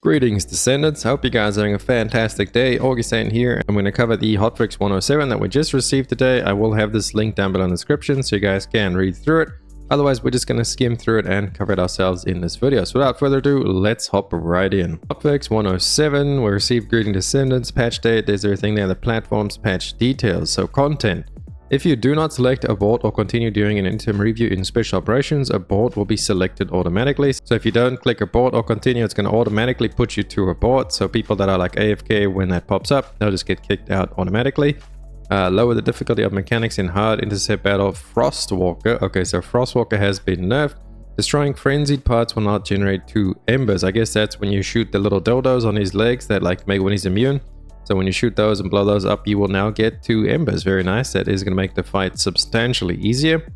Greetings Descendants, hope you guys are having a fantastic day. Augiesaint here. I'm going to cover the Hotfix 107 that we just received today. I will have this link down below in the description so you guys can read through it. Otherwise, we're just going to skim through it and cover it ourselves in this video. So without further ado, let's hop right in. Hotfix 107, we received Greeting Descendants, patch date, there's everything there, the platforms, patch details. So content. If you do not select abort or continue doing an interim review in special operations, abort will be selected automatically. So if you don't click abort or continue, it's going to automatically put you to abort. So people that are like AFK, when that pops up, they'll just get kicked out automatically. Lower the difficulty of mechanics in hard intercept battle Frostwalker. Okay, so Frostwalker has been nerfed. Destroying frenzied parts will not generate 2 embers. I guess that's when you shoot the little dildos on his legs that like make when he's immune. So when you shoot those and blow those up, you will now get 2 embers. Very nice. That is going to make the fight substantially easier.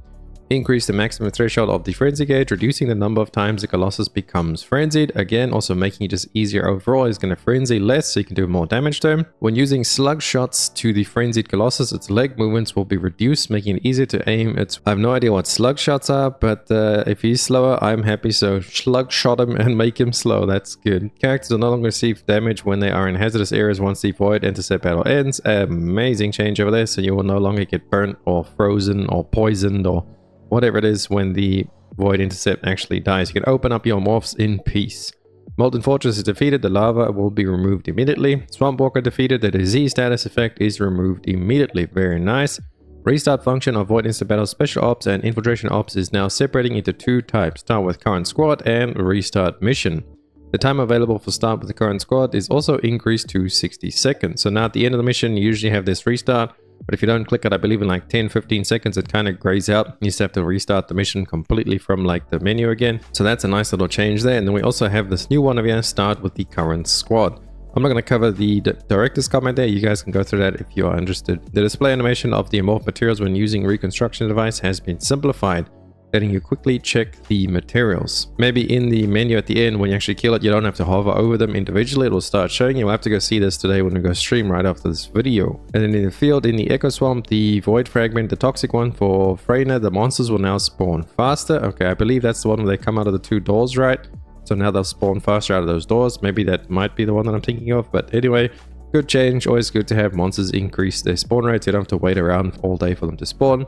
Increase the maximum threshold of the frenzy gauge, reducing the number of times the Colossus becomes frenzied. Again, also making it just easier overall. It's going to frenzy less, so you can do more damage to him. When using slug shots to the frenzied Colossus, its leg movements will be reduced, making it easier to aim. I have no idea what slug shots are, but if he's slower, I'm happy. So slug shot him and make him slow. That's good. Characters will no longer receive damage when they are in hazardous areas once the void intercept battle ends. Amazing change over there. So you will no longer get burnt or frozen or poisoned or whatever it is when the void intercept actually dies. You can open up your morphs in peace. Molten Fortress is defeated, the lava will be removed immediately. Swamp Walker defeated, the disease status effect is removed immediately. Very nice. Restart function of void intercept battle special ops and infiltration ops is now separating into 2 types. Start with current squad and restart mission. The time available for start with the current squad is also increased to 60 seconds. So now at the end of the mission, you usually have this restart. But if you don't click it, I believe in like 10-15 seconds, it kind of grays out. You just have to restart the mission completely from like the menu again. So that's a nice little change there. And then we also have this new one of here, start with the current squad. I'm not going to cover the director's comment there. You guys can go through that if you are interested. The display animation of the amorph materials when using reconstruction device has been simplified, letting you quickly check the materials. Maybe in the menu at the end, when you actually kill it, you don't have to hover over them individually. It will start showing you. We'll have to go see this today when we go stream right after this video. And then in the field, in the Echo Swamp, the Void Fragment, the toxic one for Freyna, the monsters will now spawn faster. Okay, I believe that's the one where they come out of the 2 doors, right? So now they'll spawn faster out of those doors. Maybe that might be the one that I'm thinking of. But anyway, good change. Always good to have monsters increase their spawn rates. You don't have to wait around all day for them to spawn.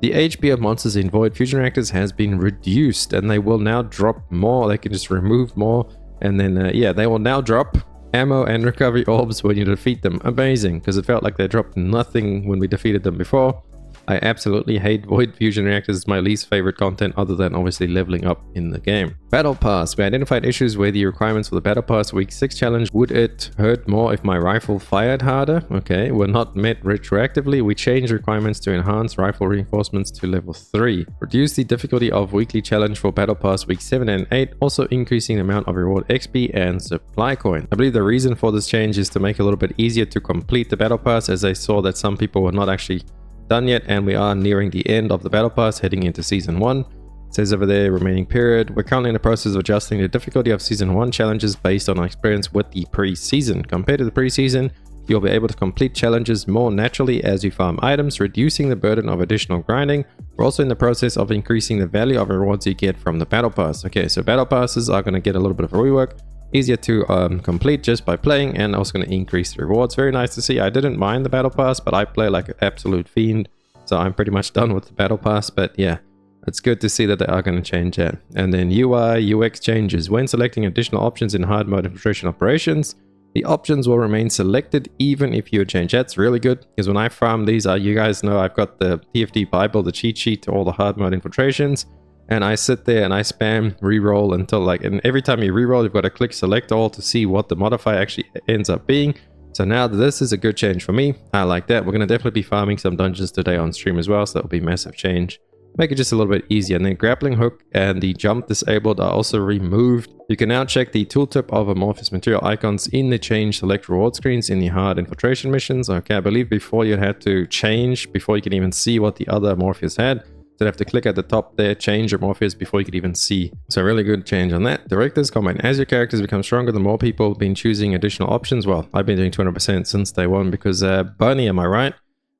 The HP of monsters in Void Fusion Reactors has been reduced and they will now drop more. They can just remove more and then, yeah, they will now drop ammo and recovery orbs when you defeat them. Amazing, because it felt like they dropped nothing when we defeated them before. I absolutely hate Void Fusion Reactors. It's my least favorite content other than obviously leveling up in the game. Battle Pass. We identified issues where the requirements for the Battle Pass Week 6 challenge, would it hurt more if my rifle fired harder? Okay, were not met retroactively. We changed requirements to enhance rifle reinforcements to level 3. Reduce the difficulty of weekly challenge for Battle Pass Week 7 and 8, also increasing the amount of reward XP and supply coin. I believe the reason for this change is to make it a little bit easier to complete the Battle Pass, as I saw that some people were not actually done yet, and we are nearing the end of the battle pass, heading into season 1. It says over there, remaining period. We're currently in the process of adjusting the difficulty of season 1 challenges based on our experience with the pre-season. Compared to the pre-season, you'll be able to complete challenges more naturally as you farm items, reducing the burden of additional grinding. We're also in the process of increasing the value of rewards you get from the battle pass. Okay, so battle passes are going to get a little bit of a rework. Easier to complete just by playing, and also going to increase the rewards. Very nice to see. I didn't mind the battle pass, but I play like an absolute fiend, so I'm pretty much done with the battle pass. But yeah, it's good to see that they are going to change that. And then UI UX changes. When selecting additional options in hard mode infiltration operations, the options will remain selected even if you change. That's really good, because when I farm these, you guys know I've got the TFD Bible, the cheat sheet to all the hard mode infiltrations. And I sit there and I spam reroll until like, and every time you reroll, you've got to click select all to see what the modifier actually ends up being. So now this is a good change for me. I like that. We're going to definitely be farming some dungeons today on stream as well. So that'll be a massive change. Make it just a little bit easier. And then grappling hook and the jump disabled are also removed. You can now check the tooltip of amorphous material icons in the change select reward screens in the hard infiltration missions. Okay, I believe before you had to change before you can even see what the other Morpheus had. So you have to click at the top there, change your Morpheus before you could even see. So really good change on that. Director's comment. As your characters become stronger, the more people have been choosing additional options. Well, I've been doing 200% since day one because Bunny, am I right?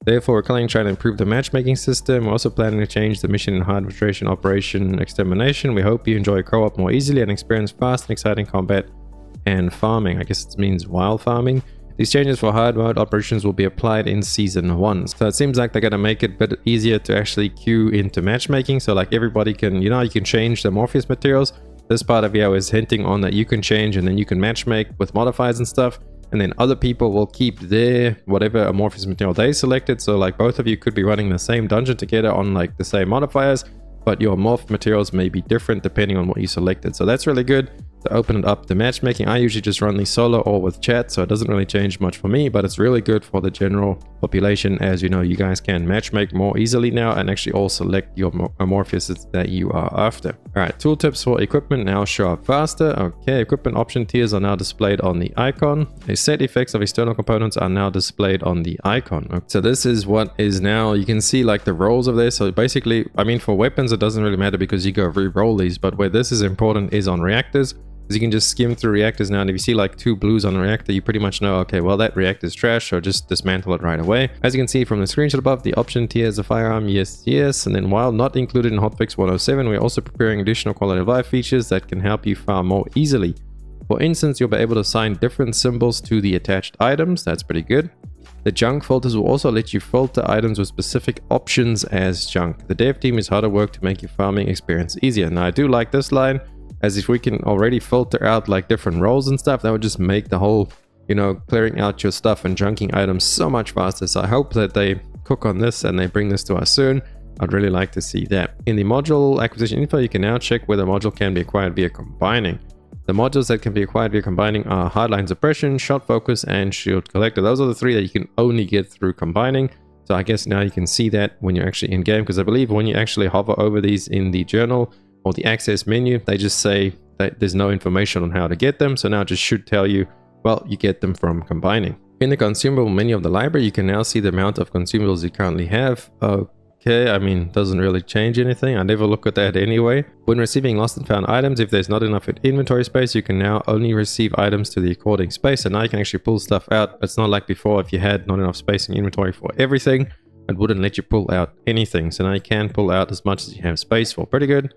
Therefore, we're currently trying to improve the matchmaking system. We're also planning to change the mission in hard infiltration operation extermination. We hope you enjoy co-op more easily and experience fast and exciting combat and farming. I guess it means wild farming. These changes for hard mode operations will be applied in Season 1. So it seems like they're going to make it a bit easier to actually queue into matchmaking. So like everybody can, you know, you can change the Morpheus materials. This part of video is hinting on that you can change and then you can matchmake with modifiers and stuff. And then other people will keep their whatever Amorphous material they selected. So like both of you could be running the same dungeon together on like the same modifiers, but your morph materials may be different depending on what you selected. So that's really good to open it up to matchmaking. I usually just run these solo or with chat, so it doesn't really change much for me, but it's really good for the general population. As you know, you guys can matchmake more easily now and actually all select your Amorphouses that you are after. Alright, tooltips for equipment now show up faster. Okay, equipment option tiers are now displayed on the icon. The set effects of external components are now displayed on the icon. Okay, so this is what is now, you can see like the rolls of this. So basically, I mean, for weapons, it doesn't really matter because you go re-roll these, but where this is important is on reactors. Because you can just skim through reactors now, and if you see like 2 blues on a reactor, you pretty much know, okay, well that reactor is trash, so just dismantle it right away. As you can see from the screenshot above, the option tier is a firearm, yes, yes. And then while not included in Hotfix 107, we're also preparing additional quality of life features that can help you farm more easily. For instance, you'll be able to assign different symbols to the attached items. That's pretty good. The junk filters will also let you filter items with specific options as junk. The dev team is hard at work to make your farming experience easier. Now I do like this line, as if we can already filter out like different roles and stuff, that would just make the whole, you know, clearing out your stuff and junking items so much faster. So I hope that they cook on this and they bring this to us soon. I'd really like to see that. In the module acquisition info, you can now check whether a module can be acquired via combining. The modules that can be acquired via combining are Hardline Suppression, Shot Focus, and Shield Collector. Those are the 3 that you can only get through combining. So I guess now you can see that when you're actually in game, because I believe when you actually hover over these in the journal or the access menu, they just say that there's no information on how to get them. So now it just should tell you, well, you get them from combining. In the consumable menu of the library, you can now see the amount of consumables you currently have. Okay, I mean, doesn't really change anything. I never look at that anyway. When receiving lost and found items, if there's not enough inventory space, you can now only receive items to the according space. So now you can actually pull stuff out. It's not like before, if you had not enough space in inventory for everything, it wouldn't let you pull out anything. So now you can pull out as much as you have space for. Pretty good.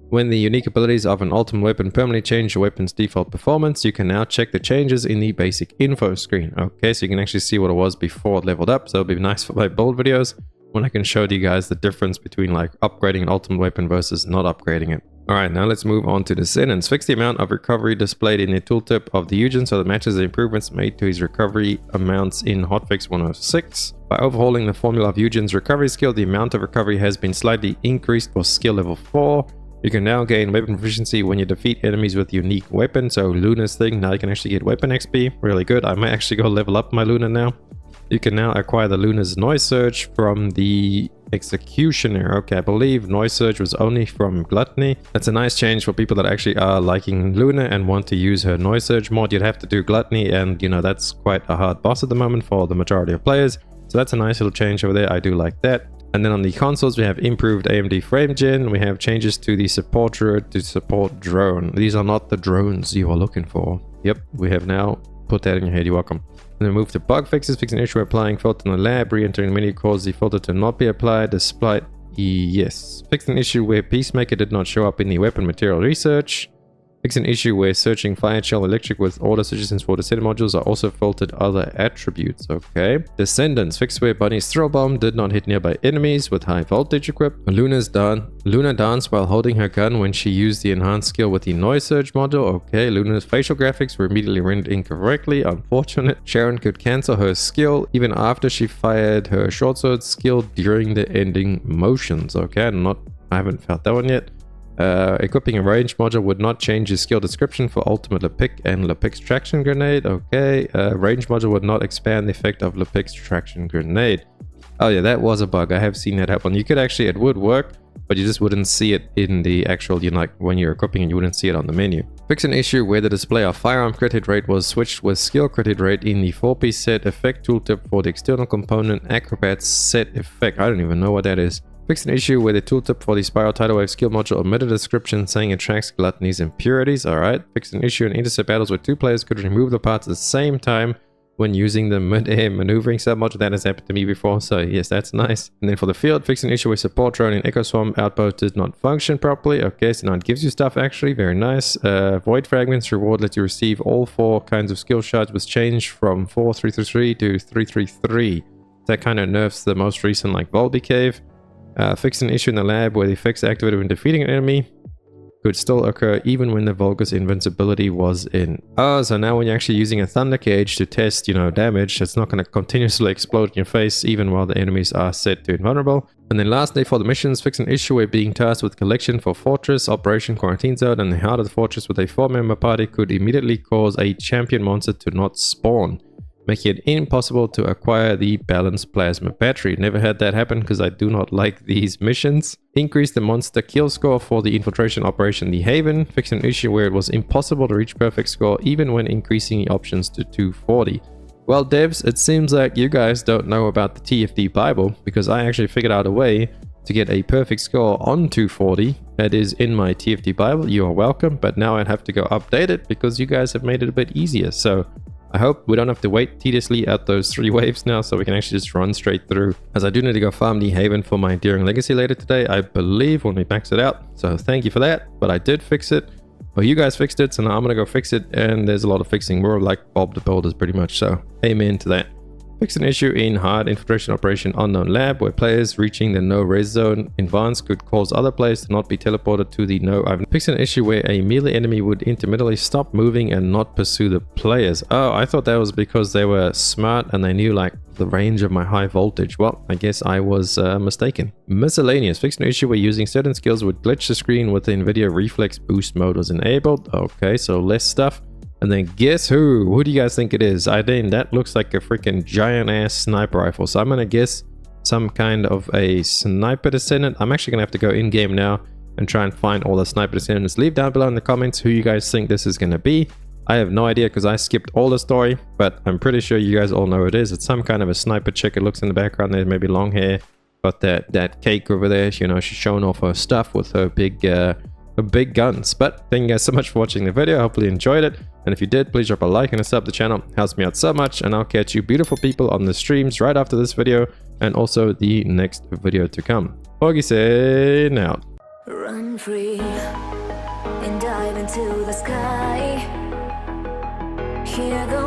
When the unique abilities of an ultimate weapon permanently change your weapon's default performance, you can now check the changes in the basic info screen. Okay, so you can actually see what it was before it leveled up. So it'll be nice for my build videos when I can show you guys the difference between like upgrading an ultimate weapon versus not upgrading it. Alright, now let's move on to Descendant. Fix the amount of recovery displayed in the tooltip of the Augiesaint so that matches the improvements made to his recovery amounts in Hotfix 106. By overhauling the formula of Augiesaint's recovery skill, the amount of recovery has been slightly increased for skill level 4. You can now gain weapon proficiency when you defeat enemies with unique weapon. So Luna's thing, now you can actually get weapon XP. Really good. I might actually go level up my Luna now. You can now acquire the Luna's Noise Surge from the Executioner. Okay, I believe Noise Surge was only from Gluttony. That's a nice change for people that actually are liking Luna and want to use her Noise Surge mod. You'd have to do Gluttony, and you know, that's quite a hard boss at the moment for the majority of players. So that's a nice little change over there. I do like that. And then on the consoles, we have improved AMD frame gen. We have changes to the support droid to support drone. These are not the drones you are looking for. Yep, we have now put that in your head. You're welcome. And then move to bug fixes. Fix an issue where applying filter in the lab. Re-entering the menu causes the filter to not be applied. Despite yes. Fix an issue where Peacemaker did not show up in the weapon material research. Fix an issue where searching Fire Shell Electric with order suggestions for Descendant modules are also filtered other attributes. Okay. Descendants. Fix where Bunny's throw bomb did not hit nearby enemies with high voltage equipped. Luna danced while holding her gun when she used the enhanced skill with the Noise Surge module. Okay. Luna's facial graphics were immediately rendered incorrectly. Unfortunate. Sharon could cancel her skill even after she fired her short sword skill during the ending motions. Okay. I haven't felt that one yet. Equipping a range module would not change your skill description for Ultimate Lepic and Lepic's Traction Grenade. Okay, range module would not expand the effect of Lepic's Traction Grenade. Oh yeah, that was a bug. I have seen that happen. You could actually, it would work, but you just wouldn't see it in the actual, you know, like when you're equipping it, you wouldn't see it on the menu. Fix an issue where the display of firearm crit hit rate was switched with skill crit hit rate in the 4-piece set effect tooltip for the external component Acrobat set effect. I don't even know what that is. Fix an issue where the tooltip for the Spiral Tidal Wave skill module omitted a description saying it tracks Gluttony's impurities. Alright. Fix an issue in Intercept battles where 2 players could remove the parts at the same time when using the mid-air maneuvering submodule. That has happened to me before, so yes, that's nice. And then for the field, fix an issue where support drone in Echo Swamp outpost did not function properly. Okay, so now it gives you stuff actually, very nice. Void fragments reward lets you receive all 4 kinds of skill shards was changed from 4-3-3-3 to 3-3-3. That kind of nerfs the most recent like Volby Cave. Fix an issue in the lab where the effects activated when defeating an enemy could still occur even when the Vulgus invincibility was in. Oh, so now when you're actually using a Thunder Cage to test, damage, it's not going to continuously explode in your face even while the enemies are set to invulnerable. And then lastly, for the missions, fix an issue where being tasked with collection for Fortress, Operation Quarantine Zone, and the heart of the Fortress with a 4-member party could immediately cause a champion monster to not spawn, making it impossible to acquire the balanced plasma battery. Never had that happen because I do not like these missions. Increase the monster kill score for the infiltration operation The Haven. Fix an issue where it was impossible to reach perfect score even when increasing the options to 240. Well, devs, it seems like you guys don't know about the TFT Bible, because I actually figured out a way to get a perfect score on 240. That is in my TFT Bible. You are welcome, but now I'd have to go update it because you guys have made it a bit easier. So I hope we don't have to wait tediously out those 3 waves now, so we can actually just run straight through. As I do need to go farm the Haven for my Enduring Legacy later today, I believe, when we max it out. So thank you for that, but I did fix it. Well, you guys fixed it, so now I'm gonna go fix it, and there's a lot of fixing. We're like Bob the Builders pretty much, so amen to that. Fix an issue in Hard Infiltration Operation Unknown Lab where players reaching the no res zone in advance could cause other players to not be teleported to the no. Fix an issue where a melee enemy would intermittently stop moving and not pursue the players. Oh, I thought that was because they were smart and they knew like the range of my high voltage. Well, I guess I was mistaken. Miscellaneous. Fix an issue where using certain skills would glitch the screen with the NVIDIA Reflex Boost mode was enabled. Okay, so less stuff. And then guess who? Who do you guys think it is? That looks like a freaking giant ass sniper rifle. So I'm gonna guess some kind of a sniper descendant. I'm actually gonna have to go in game now and try and find all the sniper descendants. Leave down below in the comments who you guys think this is gonna be. I have no idea because I skipped all the story, but I'm pretty sure you guys all know who it is. It's some kind of a sniper chick. It looks in the background there, maybe long hair. Got that cake over there. She's showing off her stuff with her big guns. But thank you guys so much for watching the video. Hopefully you enjoyed it, and if you did, please drop a like and a sub to the channel. It helps me out so much, and I'll catch you beautiful people on the streams right after this video and also the next video to come. Augiesaint out. Run free and dive into the sky. Here goes